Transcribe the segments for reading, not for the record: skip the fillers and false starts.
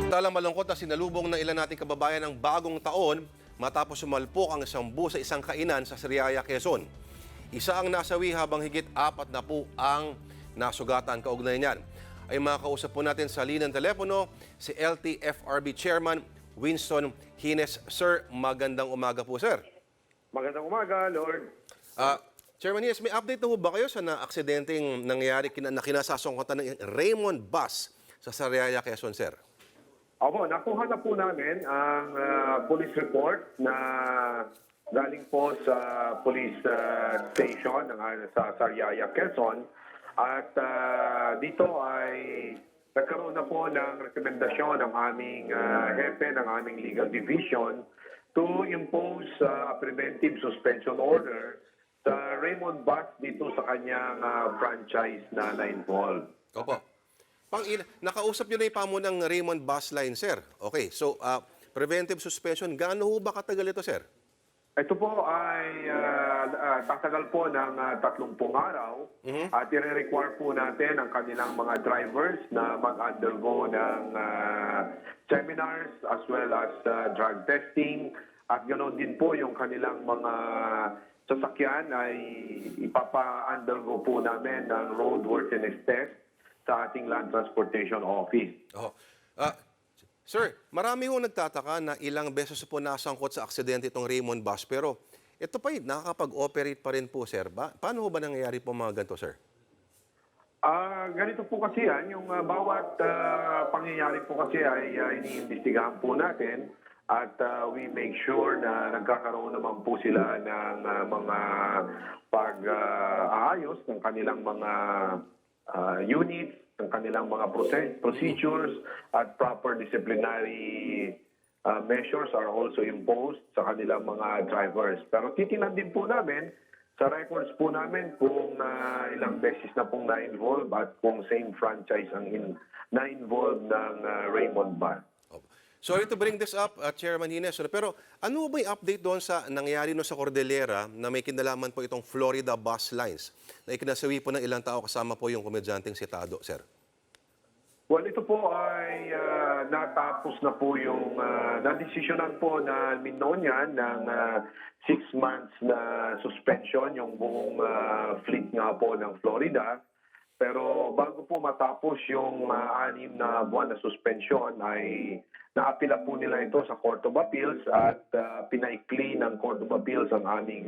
Talang malungkot na sinalubong ng ilan nating kababayan ng bagong taon matapos sumalpok ang isang bus sa isang kainan sa Sariaya, Quezon. Isa ang nasawi habang higit 40 ang nasugatan. Kaugnay niyan ay makakausap po natin sa linyang telepono si LTFRB Chairman Winston Hines. Sir, magandang umaga po, sir. Magandang umaga, Lord. Chairman Hines, may update na po ba kayo sa na-aksidenteng nangyari na kinasasangkutan ng Raymond Bus sa Sariaya, Quezon, sir? Opo, nakuha na po namin ang police report na galing po sa police station sa Sariaya, Quezon. At dito ay nagkaroon na po ng rekomendasyon ng aming hepe ng aming legal division to impose a preventive suspension order sa Raymond Bus dito sa kanyang franchise na na-involved. Opo. Nakausap nyo na yung pamunang Raymond Bus Line, sir. Okay, so preventive suspension, gaano ho ba katagal ito, sir? Ito po ay tatagal po ng 30 araw at i-require po natin ang kanilang mga drivers na mag-undergo ng seminars as well as drug testing at ganoon din po yung kanilang mga sasakyan ay ipapa-undergo po namin ng roadworthiness test sa ating Land Transportation Office. Oh. Sir, marami ho nagtataka na ilang beses po nasangkot sa aksidente itong Raymond Bus, pero ito pa nakakapag-operate pa rin po, sir. Paano ho ba nangyayari po mga ganito, sir? Ganito po kasi yan, yung bawat pangyayari po kasi ay iniimbestigahan po natin at we make sure na nagkakaroon naman po sila ng mga pag-aayos ng kanilang mga units, ng kanilang mga procedures at proper disciplinary measures are also imposed sa kanilang mga drivers. Pero titingnan din po namin sa records po namin kung ilang beses na pong na-involve at kung same franchise ang na-involve ng Raymond Bus. Sorry to bring this up, Chairman Hines, pero ano ba yung update doon sa nangyari no sa Cordillera na may kinalaman po itong Florida Bus Lines na ikinasawi po ng ilang tao kasama po yung komedyanteng si Tado, sir? Well, ito po ay natapos na po yung nadesisyonan po na Minonia ng 6 months na suspension yung buong fleet nga po ng Florida. Pero bago po matapos yung 6 na buwan na suspension ay naapila po nila ito sa Court of Appeals at pinaikli ng Court of Appeals ang aming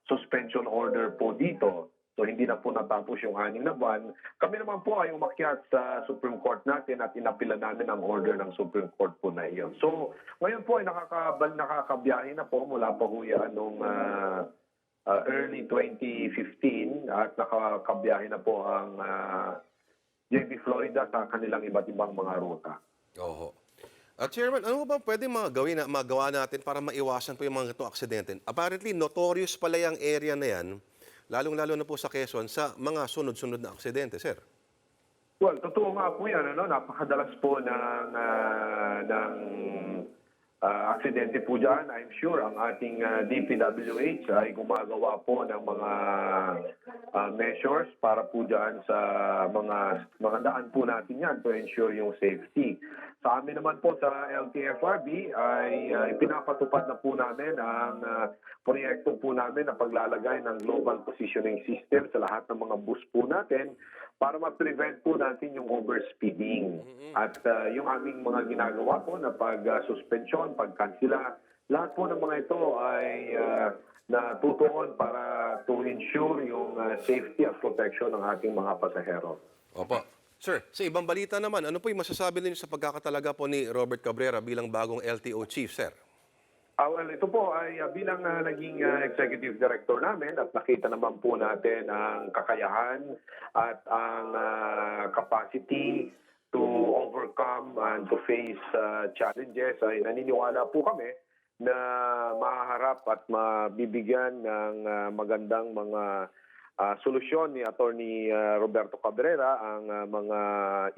suspension order po dito. So hindi na po natapos yung 6 na buwan. Kami naman po ay umakyat sa Supreme Court natin at inapila namin ang order ng Supreme Court po na iyon. So ngayon po ay nakakabiyahe na po mula pa ho yan nung early 2015 at nakakabiyahe na po ang JB Florida sa kanilang iba't ibang mga ruta. Oho. Chairman, ano ba pwede magawa natin para maiwasan po yung mga itong aksidente? Apparently, notorious pala yung area na yan, lalong-lalo na po sa Quezon, sa mga sunod-sunod na aksidente, sir. Well, totoo nga po yan. Napakadalas po ng aksidente po dyan. I'm sure ang ating DPWH ay gumagawa po ng mga measures para po dyan sa mga daan po natin yan to ensure yung safety. Sa amin naman po sa LTFRB ay pinapatupad na po namin ang proyekto po namin na paglalagay ng global positioning system sa lahat ng mga bus po natin para ma-prevent po natin yung overspeeding. At yung aming mga ginagawa po na pag-suspension, pag-cancela, lahat po ng mga ito ay natutuon para to ensure yung safety at protection ng ating mga pasahero. Opo. Sir, sa ibang balita naman, ano po yung masasabi ninyo sa pagkakatalaga po ni Robert Cabrera bilang bagong LTO Chief, sir? Well, ito po ay bilang naging executive director namin at nakita naman po natin ang kakayahan at ang capacity to overcome and to face challenges. Ay naniniwala po kami na mahaharap at mabibigyan ng magandang mga solusyon ni Attorney Roberto Cabrera ang mga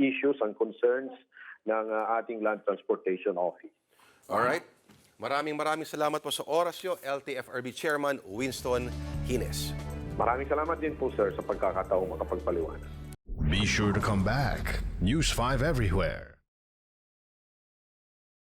issues and concerns ng ating Land Transportation Office. Alright. Maraming salamat po sa oras nyo, LTFRB Chairman Winston Hines. Maraming salamat din po, sir, sa pagkakataong makapagpaliwanag. Be sure to come back. News 5 everywhere.